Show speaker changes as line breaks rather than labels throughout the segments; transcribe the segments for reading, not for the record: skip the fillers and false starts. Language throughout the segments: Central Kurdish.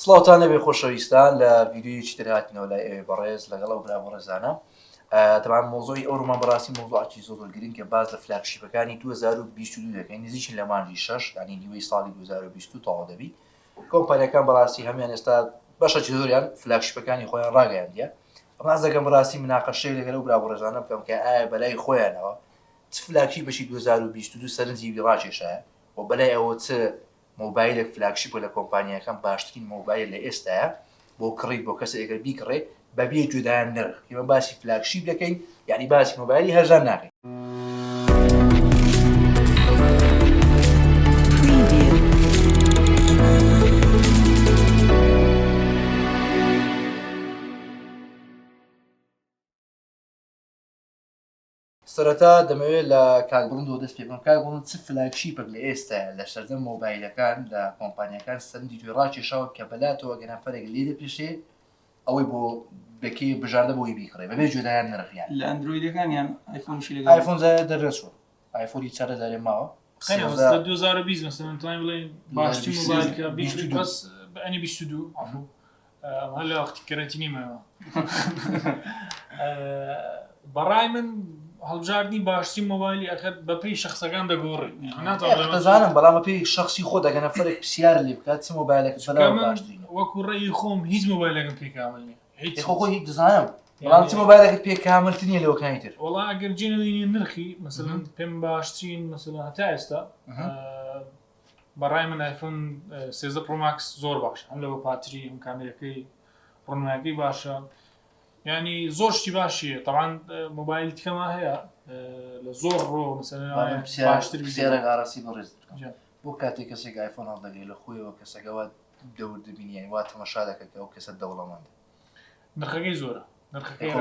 سڵاوتان لەبێ خۆشەویستان لە ڤیدیۆیەکی تر هاتینەوە لای ئێوە بەڕێز لەگەڵ ئەو برا بەڕێزانە. تەمان مۆزۆی ئەوڕۆمان بەڕاستی مۆزوعێکی زۆر گرنگ کە باز لە فلاگشیپەکانی 2022 دەکەین، نزیکین لە مانگی 6 ینی نیوەی ساڵی 2022 تەواو دەبی. کۆمپانیەکان بەڕاستی هەمیان ئێستا بەشێکی زۆریان فلاگشیپەکانی خۆیان ڕاگەیاندیە. ئەماز دەکەم بەڕاستی مناقەشەی لەگەڵ ئەو برا بەڕێزانە بکەم کە ئایا بەلای خۆیانەوە چ فلاگشیپێکی 2022 سەرنجی ڕاکێشایە و بەلای ئەوە چ مۆبایلێک فلاگشیپە لە کۆمپانیەکان باشترین مۆبایل لە ئێستاە بۆ کڕیت بۆ کەسە ئەگەر بیکڕێ بەبێ جودایان نرخ. ئێمە باسی فلاگشیپ دەکەین، یعنی باسی مۆبایلی هەرزان ناکەین. سەرەتا دەمەوێت لە کاکبڵندەوە دەست پێ بکەم. کاکبڵند چ فلاگشیپێک لە ئێستا لە سەردەم مۆبایلەکان لە کۆمپانیەکان سەرنجی توێ ڕاکێشاوە کە بەلاتەوە گەنافەرێک لێ دەپێشێ ئەوەی بۆ بەکەی بژاردە بۆی بیکڕێ بەبێ جودایان نرخیان
لە ئەندرویدەکان یان ئایفۆنشی لەگەڵ
ئایفۆن دەرێچوە ئایفۆنی 4000 ماوە
2020 مثلا توانین بڵێن باشترین مۆبایلکە بیشتر بەس بەئەنی 22 عفو هەلا وەختی کەرەنتینی ماوە بەڕای من هەڵبژاردننی باشترین مۆبایلی ئەکرد بە پێی شخصەکان دەگۆڕێت
دەزانم بەڵام پێی شخصی خۆ دەگەنەفەرێک پرسیار لێ بکات چ مۆبایلێک باشترین
وەکو ڕێی خۆم هیچ مۆبایلێکم پێ کامل نییە
هیچ خۆ هیچ دەزانم بەڵام چ مۆبایلێک پێ کاملتر نییە لەوەکانی تر.
وەڵا ئەگەر جێنەوەی نرخی مثلا پێم باشترین مثلا هەتا ئێستا بەڕای من ئایفۆن 13 پرۆ ماکس زۆر باشە، هەم لەوە پاتری هەم کامێرەکەی ڕۆنمایەکەی باشە، ینی زۆر شتی باشیە. طبعاً مۆبایل تکەما هەیە لە زۆر ڕۆ مثلا باشتر
بزیارە ئاراسی بەڕێز بۆ کاتێک کەسێک ئایفۆن هەڵدەگەی لە خۆیەوە کەسەکەوە دەور دەبینی وا تەماشا دەکەت ئەو کەسە دەوڵەمەندە
نرخەکەی زۆرە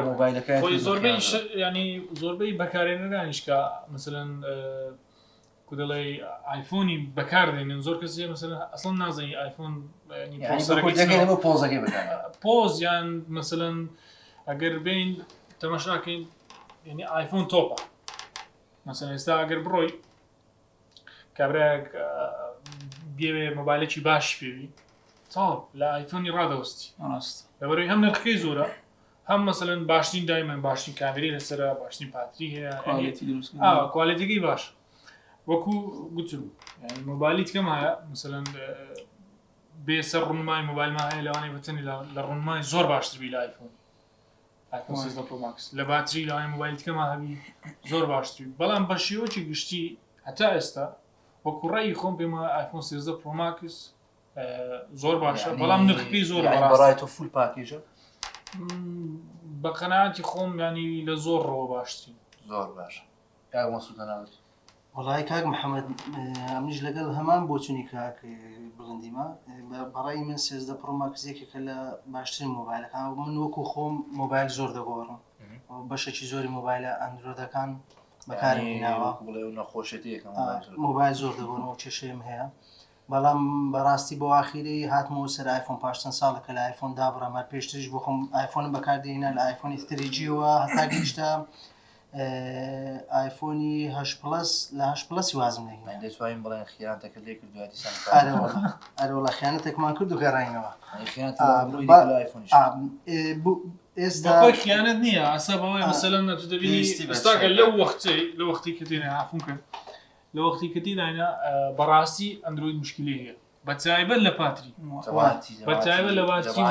مۆبایلەکەی
زۆربەی ینی زۆربەی بەکارێنەرانیشکە مثلا کودەڵێ ئایفۆنی بەکاردێنن زۆر کەسی مثلا ئەسڵ نازانی ئایفۆن
پۆزەکەی بکەن
پۆز یان مثلا ئەگەر بین تەماشاکەین ینی ئایفۆن تۆپە مثلا ئێستا ئەگەر بڕۆی کابراەک بێوێ مۆبایلێکی باش پێوی تاڵ لە ئایفۆنی ڕادەوەستی
ڕاست
لەبەرەوەی هەم نرخەکەی زۆرە هەم مثلا باشترین دایمەن باشترین کامێرەی لەسرە باشترین پاتری هەیە کوالیتیەکەی باش وەکو گوتم مۆبایلی تکەم هەیە مثلا بێسەر ڕوونمای مۆبایلمان هەیە لەوانەیە بتنی لە ڕوونمای زۆر باشتر بی لە ئایفۆن 13 پرۆ ماکس لە باتری لەوانەیە مۆبایل تکەمان هەبی زۆر باشتر، بەڵام بە شێوەیەکی گشتی هەتا ئێستا وەکو ڕێی خۆم پێمە ئایفۆن 13 پرۆ ماکس زۆر باشە، بەڵام نرخەکەی زۆر
بەڕای تۆ فول پاکیژە
بە قەناعەتی خۆم ینی لە زۆر ڕۆ باشترین
زۆر باشە. کاک مەسعود ناوت
وەڵای کاک محەممەد ئەمیش لەگەڵ هەمان بۆچوونی کاک بڵندیمە بەڕای من 13 پرۆ ماکسێکێکە لە باشترین مۆبایلەکان من وەکو خۆم مۆبایل زۆر دەگۆڕم بەشێکی زۆری مۆبایلە ئەندرۆیدەکان بەکارهێناوە مۆبایل زۆر دەگۆڕم و کێشەیەم هەیە، بەڵام بەڕاستی بۆ ئاخیری هاتمەوە سەر ئایفۆن پاش چەند ساڵێکە لە ئایفۆن دابڕەمە پێشتریش بۆ خۆم ئایفۆن بەکاردێنە لە ئایفۆنی 3Gەوە هەتا گەیشتە ئایفۆنی 8 پلس لە 8 پلسی وازم نەگەیاند
دەتوانین بڵێن خیانەتەکە لێ کردووە دیسان
ئەرەوەڵا خیانەتێکمان کرد و گەڕاینەوە
ئێستا خیانەت نییە ئاسا بەوەی مەسەلەن نەتو دەبینی ئێستاکە لەو وەختی کە تێنە عفوم کرد لە وەختی کە تێداینا بەڕاستی ئەندروید مشکلی هەیە بەتایبەت لە پاتری بەتایبەت لە باتری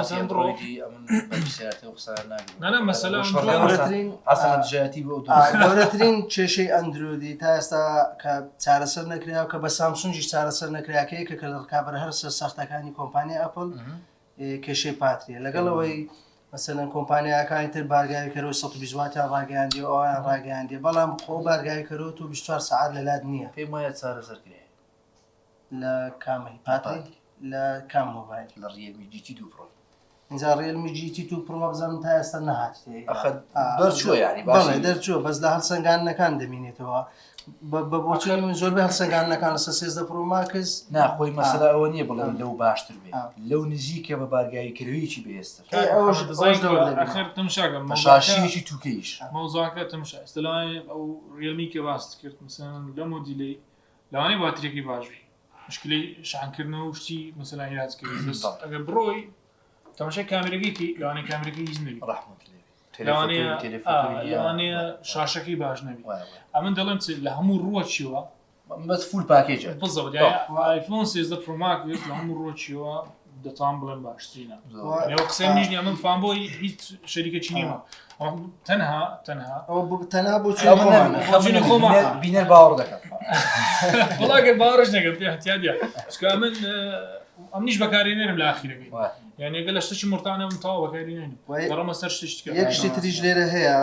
مەسەلەن بڕۆ
گەورەترین کێشەی ئەندرویدی تا ئێستا کە چارەسەر نەکراوە کە بە سامسونجی چارەسەر نەکراکەی کە لە ڕکابەر هەر سەختەکانی کۆمپانیای ئەپڵ کێشەی پاتریە لەگەڵەوەی مثلا کۆمپانیاکانی تر بارگاوی کەرەوە 120 ڕاگەیاندی و ئەویان ڕاگەیاندی، بەڵام خۆ بارگاوی کەرەوە و 24 ساعت لەلات نییە.
پێم وایە چارەسەر کرێ
لە کامی پاتری لە کام مۆبایل
لە ڕیەلمی GT2 پرۆ
اینجا ڕیەلمی GT2 پرۆ بزانم تا ئێستا نەهاتێ
دەرچووە ینی
بەڵێ دەرچووە بەس لە هەڵسەنگانەکان دەمینێتەوە بە بۆچی من زۆربەی هەڵسەنگانەکان لەسەر 13 پرۆ ماکس
ناخۆی مەسەلا ئەوە نییە بڵێن لەو باشتر بێت لەو نزیکە بە بارگاوی کردویکی بێستر
تەماشاشیەکی
توکەیش
مەوزوعەکە تەماشا ئێستا ئەو ڕیەلمی کە باست کرد مثلا لە مۆدیلی لەوانەیە باتریەکەی باشبی مشکلی شانکردنەوە شتی مثلا هیراتکردی ئەگەر بڕۆی تەماشای کامێرەکەیکی لەوانەیە کامێرەکەی هیچ نەبی
ڕحمەت
لەوانەیە شاشەکەی باش نەبی ئەمن دەڵێم لە هەموو ڕووە چیوە
بەس فول پاکێجە
بزەوت آیفۆن 13 پرۆ ماکس لە هەموو ڕووە چیوە دەتوان بڵێن باشترینە قسەی نیژنی ئەمن فانبۆی هیچ شەریکە چینیمە تەنها
تەنها بۆ
بینەر باوەڕ دەکات
وڵاگەر باوەڕش نەکەم پێ احتیاجە چکە ئەم نیش بەکارێنێرم لە ئاخیرەکەی یعنی ئەگەر لە شتێکی مرتانە من تەواو بەکارێنێنم گەڕەمە سەر شتێکی
یەک شتی تریش لێرە هەیە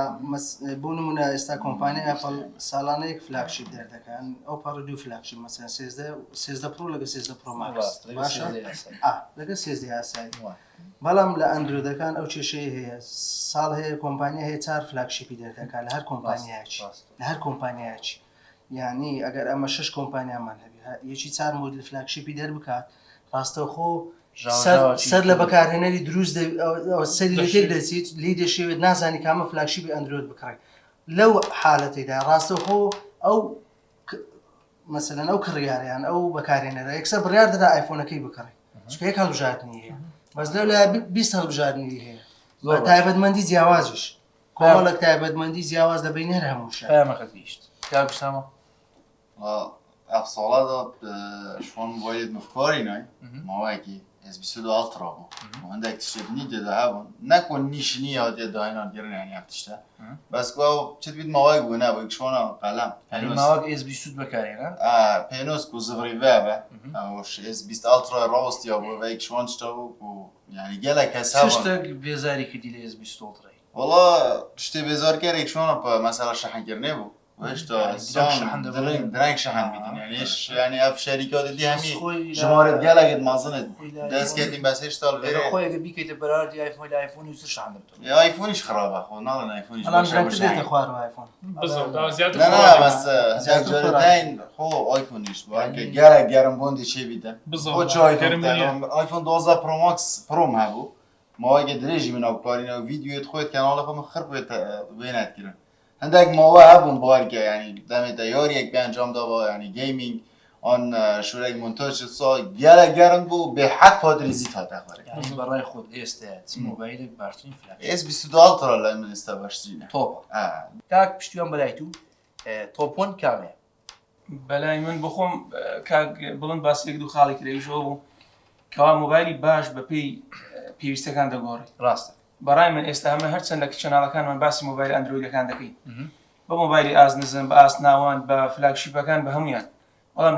بۆ نمونە ئێستا کۆمپانیای ئەپڵ ساڵانەیەک فلاگشیپ دەردەکەن ئەو پەڕ دوو فلاگشیپ مەسەن 13 پرۆ لەگە 13 پرۆ ماکس باشە لەگە 13 یاسایی بەڵام لە ئەندرۆیدەکان ئەو کێشەیە هەیە ساڵ هەیە کۆمپانیا هەیە 4 فلاگشیپی دەردەکات لە هەر کۆمپانیایکی لە هەر کۆمپانیایکی یعنی ئەگەر ئەمە 6 کۆمپانیامان هەبێ یەکی 4 مۆدل فلاگشیپی دەربکات ڕاستەوخۆ سەر لە بەکارهێنەری دروست سەری لەتێک دەچیت لی دەشێوێت نازانی کامە فلاگشیپی ئەندرۆید بکڕێت لەو حالەتێدا ڕاستەوخۆ ئەو مەسەلەن ئەو کڕیاریان ئەو بەکارهێنەرە یەکسەر بڕیار دەدا ئایفۆنەکەی بکڕێت چکە یەک هەڵبژاردننی هەیە بەس لەو لای 20 هەڵبژاردننی هەیە تایبەتمەندی جیاوازش کۆمەڵک تایبەتمەندی جیاواز دەبین هەر هەمووشە
پامەکەیشت کاکسامە
ئەفساڵادا شۆن باید مفکارینای ماوەیەکی S22 Ultra بوو هەندێک تشتنی تێدا هەبوون نەکۆن نیشنی یا تێدا هێنانگەرنیان یافتشتە بەس چت بیت ماوەیەک بوو نەبوو شۆنە قەلەم
ماوەک S22 بەکارێنە
پێنۆس و زڤڕی بە S20 Ultra ڕاستیا بۆ بەیەک شۆن شتە بوو یعنی گەلێک کەسا
شتێک بێزاری کردی لە S22 Ultra
وەڵا شتێ بێزارکەرێک شۆنە مەسەلا شەحەنکردنێ بوو درنگ شەحن بیدن یعنی ئەف شەریکاتی هەمی ژمارەت گەلێکت مازنت دەستکردین بەس هێشتا
خۆیەکە بیکەیتە بەراردی ئایفۆن لە ئایفۆنی وسر شان دەبێت
ئایفۆنیش خراپە خۆ ناڵێن ئایفۆنیش
دێتە خوار ئایفۆن
زیاترین خۆ ئایفۆنیش گەلێک گەرم بۆندی چێ بیدەن ئایفۆن 12 پرۆماکس پرۆم هەبوو ماوەیەکە درێژی من ئەوکارینەوە ڤیدیۆت خۆت کەناڵەکە من خڕ وێنەتگرن هەندێک ماوە هەبوون بارکە ینی دەمێتە یاریەک بەنجام داوە ینی گەیمینگ ئەن شوورێک مونتاژ سا گەلێک گەرم بوو بێ حەق پادریزیت هاتەخوارێک
بەڕای خۆت ئێستا مۆبایلێک باشترین فلاش
S22 Ultra لە من ئێستا باشترینە
تۆپە کاک پشتیوان بەلای تو تۆپۆن کامێ
بەلای من بخۆم بڵند باسێک دوو خاڵی کرێژەوە بوو کەوا مۆبایلی باش بە پێی پێویستەکان دەگۆڕی
ڕاستە
بەڕای من ئێستا هەمە هەرچەند لە چەناڵەکانمان باسی مۆبایل ئەندرۆیدەکان دەکەین بە مۆبایلی ئازنزم بە ئاسناوان بە فلاگشیپەکان بە هەمویان بەڵام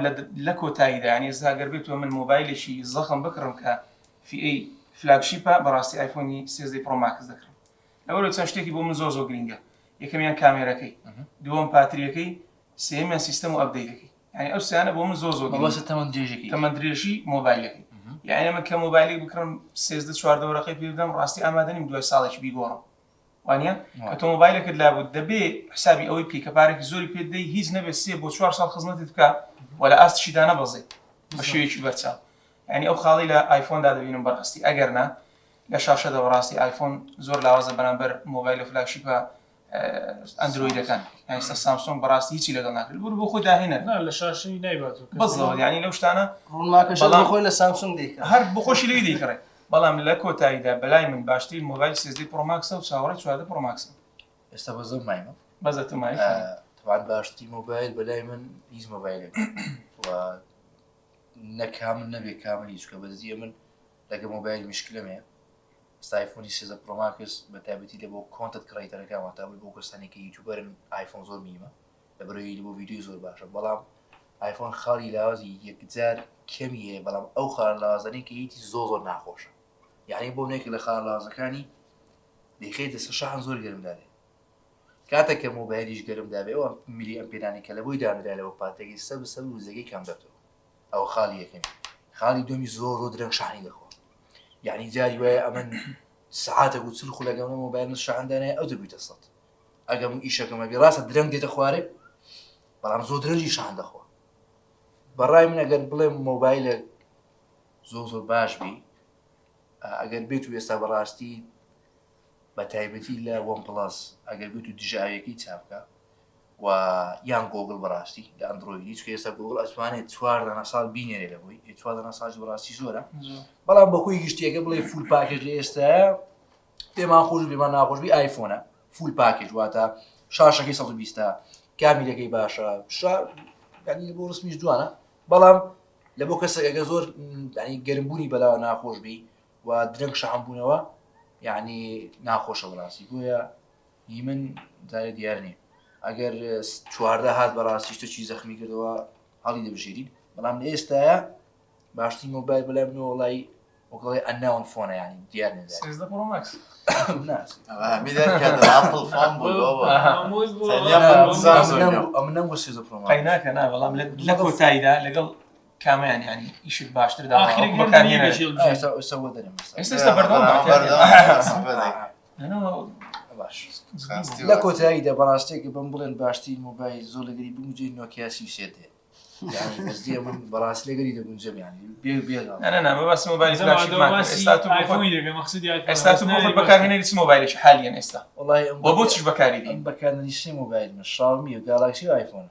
لە کۆتاییدا ینی ئێستا گەر بێتەوە من مۆبایلێکی زەخم بکڕم کە فئەی فلاگشیپە بەڕاستی ئایفۆنی 13 پرۆ ماکس دەکڕم لەوەرە چەند شتێکی بۆ من زۆر گرینگە یەکەمیان کامێرەکەی دووەم پاتریەکەی سێمیان سیستەم و ئەپدەیتەکەی ینی ئەو سیانە بۆ من زۆر
بەسە تەمەند درێژەکەی
تەمەند درێژی مۆبایلەکەی یعنی من کە مۆبایلی بکڕم 13-14 وەرەقەی پێ بدەم ڕاستی ئامادە نیم دوای ساڵێکی بیگۆڕم وانە کە تۆ مۆبایلەکەت لابوو دەبێ حسابی ئەوەی بکەی کە پارێکی زۆری پێ دەی هیچ نەبێت 3 بۆ 4 ساڵ خزمەتت بکە ولا ئاستشی دانەبەزێت بە شێوەیەکی بەرچاو ینی ئەو خاڵی لە ئایفۆندا دەبینم بەڕاستی ئەگەر نا لە شاشەدەوە ڕاستی ئایفۆن زۆر لاوازە بەرامبەر مۆبایل و فلاگشیپە ئەندرۆیدەکان ئێستا سامسۆنگ بەڕاستی هیچی لەگەڵ ناکرد بۆ خۆی داهێنەر
لە شاشی نایبات
بەزەوە ینی لەو شتانە
ڕوونماکەش خۆی لە سامسۆنگ دیکە
هەر بخۆشی لەوی دەیکڕێت بەڵام لە کۆتاییدا بەلای من باشترین مۆبایل 13 پرۆ ماکسە و چاوەڕێی 14 پرۆ ماکسە
ئێستا بە زۆر مایمە
بەزەتە مای
طبعاً باشترین مۆبایل بەلای من هیچ مۆبایلێک و نەکامل نەبێ کاملی چکە بەدەزیە من لەگە مۆبایل مشکلەمەیە ئایفۆنی 13 پرۆ ماکس بە تایبەتی لە بۆ کۆنتنت کڕیتەرەکان واتابووی بۆ کەسانێکی یوتیوبەرن ئایفۆن زۆر میمە لە بەرەوەی بۆ ڤیدیۆ زۆر باشە بەڵام ئایفۆن خاڵی لاوازی یەکجار کەمی هەیە بەڵام ئەو خاڵ لاوازانەی کە هیچی زۆر ناخۆشە یعنی بۆ نێک لە خاڵ لاوازەکانی دەیخێتە سەر شەحن زۆر گەرمدارێ کاتێک کە مۆبایلیش گەرمدابێ ئەوە میلی ئەمپێرانی کە لە بۆی دانرا لەوە پاتێکی سە بەسەر وزەکەی کەم دەبێتەوە ئەو خاڵی یەکەمی خاڵی دومی زۆر درەنگ شحنی دەخۆ یعنی جاری وایە ئەمن سعاتێک و چرخ و لەگەڵ مۆبایل شحندانەیە ئەو دەبیتە سەد ئەگەم ئیشەکەمە بێ ڕاستە درەنگ دێتە خوارێ بەڵام زۆر درەنجی شحن دەخۆ بەڕای من ئەگەر بڵێ مۆبایلە زۆر باش بی ئەگەر بێت و ئێستا بەڕاستی بە تایبەتی لە وەن پڵاس ئەگەر بێت و دژایەکی چاپکە و یان گۆگل بەڕاستی لە ئەندرویدی چکە ئێستا گۆگل ئەتوانێت 4 دانە ساڵ بینێرێ لە بۆی 4 دانە ساڵی بەڕاستی زۆرە بەڵام بەخۆی گشتیەکە بڵێ فول پاکێج لە ئێستاە پێمان خۆش بێمان ناخۆشبی ئایفۆنە فول پاکێج واتە شاشەکەی 120 کامیلەکەی باشە ینی بۆ ڕسمیش جوانە بەڵام لە بۆ کەسێکەکە زۆر گەرمبوونی بەلاوە ناخۆش بی و درەنگ شەحەمبوونەوە یعنی ناخۆشە بەڕاستی بۆیە هی من دارێ دیار نیە ئەگەر 14 هات بەڕاستی شتێکی زەخمی کردەوە هەڵی دەبژێرین بەڵام لە ئێستاە باشترین مۆبایل بەلای منەوە وڵی وەکڵی ئەناون فۆنە ینی دیار نێ ئەم نەم بۆ سێزە پرۆ
قەیناکە نا بەڵام لە کۆتاییدا لەگەڵ کامیان ینی ئیشت باشتردا ئێستا بەردەوام
باش لە کۆتاییدا بەڕاستێکە بم بڵێن باشترین مۆبایل زۆر لەگەری بگوجێ نۆکیاسی سێدێ بەزدێ من بەڕاستی لەگەری دەگونجم ینی
باسی مۆبایل ئێستا تو بۆ خۆت بەکارهێنەری چ مۆبایلێکی حالیان ئێستا وە بۆ چش بەکاری دێن
بەکارهێنانی سێ مۆبایل من شاومی و گالاکسی و ئایفۆن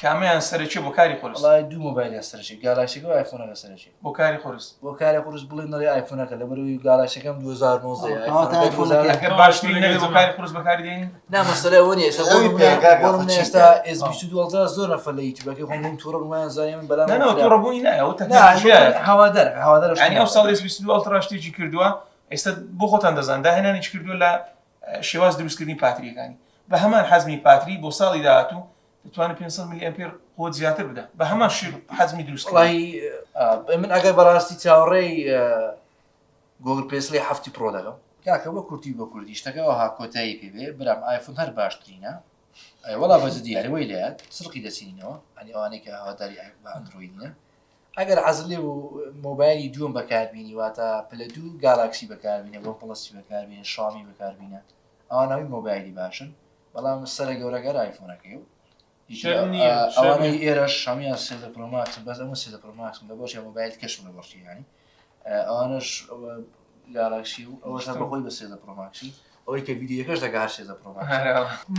کامیان سەرچێ بۆ کاری خۆرس
وڵای دوو مۆبایلیان سەرچێ گالاکسیەکە و ئایفۆنەکە سەرچێ
بۆ کاری خۆرس
بۆ کاری خۆرس بڵێن نەڵێ ئایفۆنەکە لەبەرەوەی گالاکسیەکەم 2019
ئەگەر باشترین نەبێت بۆ کاری خۆرس بەکاری دێنی
نا مەسەلە ئەوە نیە ئێستا S22 زۆر نەفەر لە یوتیوبەکەی خۆم تووڕە بوومایان زانێ من بەلام
تووڕەبوونی نایە
هەوادار
ینی ئەو ساڵ S22 ئەڵترا شتێکی کردووە ئێستا بۆ خۆتان دەزان داهێنانیش کردووە لە شێواز دروستکردنی پاتریەکانی بە هەمان حەزمی پاتری بۆ ساڵی داهاتوو دەتوانێت 500 میلی ئەمپێر خۆت زیاتر بدە بە هەمان حەزمی دروست
من ئەگەر بەڕاستی چاوەڕێی گۆگل پێسلی هەفتی پرۆ دەگەم کاکە بە کورتی بە کوردی شتەکەەوە ها کۆتایی پێبێ برام ئایفۆن هەر باشترینە وەڵا بەز دیارەوەی لات سڕقی دەچینەوە ئەنی ئەوانەی کە هاواداری بە ئەندرویدینە ئەگەر حەزلێ و مۆبایلی دووەم بەکاربیینی واتە پلە دوو گالاکسی بەکاربیینە بۆ پڵسی بەکاربیێن شامی بەکاربیینە ئەوانەوەی مۆبایلی باشن بەڵام سەرە گەورەگەر ئایفۆنەکەی و ئەوانەی ئێرە شامیان سێدە پرۆماکسن بەس ئەمە سێدە پرۆماکسم لە بۆشی مۆبایل کەشم لە بەڕشی ینی ئەوانش گالاکسی و ئەوەش بەخۆی بە سێدە پرۆماکسی ئەوەی کە ویدیۆکەش دەگار سێدە پرۆماکس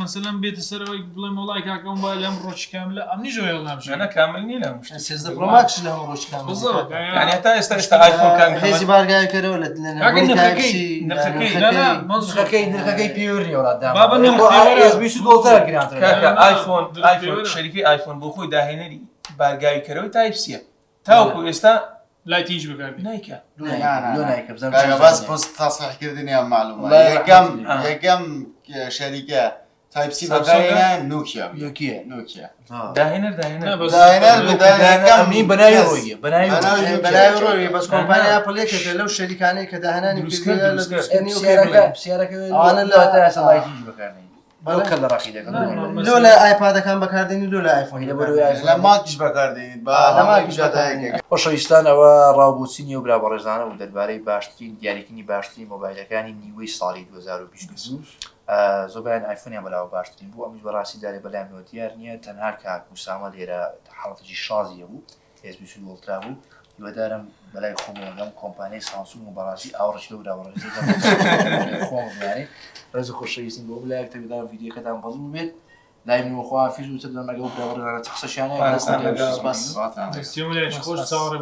مەسەلەن بێتە سەرەوەی بڵێم وڵای کاکە مۆبایل لەم ڕۆژ کاملە ئەمنی ژۆیڵ نامژێنە
کامل نیە لەم
سێزدە پرۆماکس لە ڕۆژ کامل
ینی هەتا ئێستا ئایفۆن کام
هێزی بارگایەکەرەوە لە
نرخەکەی پێوە نیەوەڵات
ئایفۆن شەریکی ئایفۆن بۆ خۆی داهێنەری بارگاویکەرەوەی تایپسیە تاوەکو ئێستا
لای تیژ بەکاربێت
نایکە
باز پست تاسیحکردنی ئەم معلومە یەکەم شەریکە تایپسی بەکارهێنا نوکیا
داهێنەر
بەناوی ڕۆیە
بەناوی ڕۆیە بەس کۆمپانیا ئەپڵێکێکە لەو شەریکانەی کە داهێنانی کردووە لە دروستکردنی
ئەوانە لە لای تیژ بەکارهێنین کە لە ڕاقی دەکەن
لۆ لە ئایپادەکان بەکاردێنی لۆ لە ئایفۆنی
لە ماکیش بەکاردێنیت
خۆشەویستان ئەوە ڕاوبۆچینی و برا بەڕێزانە و دەربارەی باشترین دیاریکردنی باشترین مۆبایلەکانی نیوەی ساڵی 2022 زۆربیان ئایفۆنیان بەلاوە باشترین بوو ئەمیش بەڕاستی دارێ بەلایەنەوە دیار نییە تەنها کاک وسامە لێرە حاڵەتێکی شازیە بوو S22 ئۆڵترا بوو هیوادارم بەلای خۆمەگەم کۆمپانیای سامسونگ و بەڕاستی ئاوڕش لەو براوەڕێزەکە خۆم بڵێ ڕێز خۆشەویستین بۆ بلایەک تەویدار ڤیدیۆکەتان بەزم بێت لای من وخوا فیز و تر دەمەگە و براوەڕێزانە قسەشیانە
دەستیۆ لای خۆش چاوەڕێ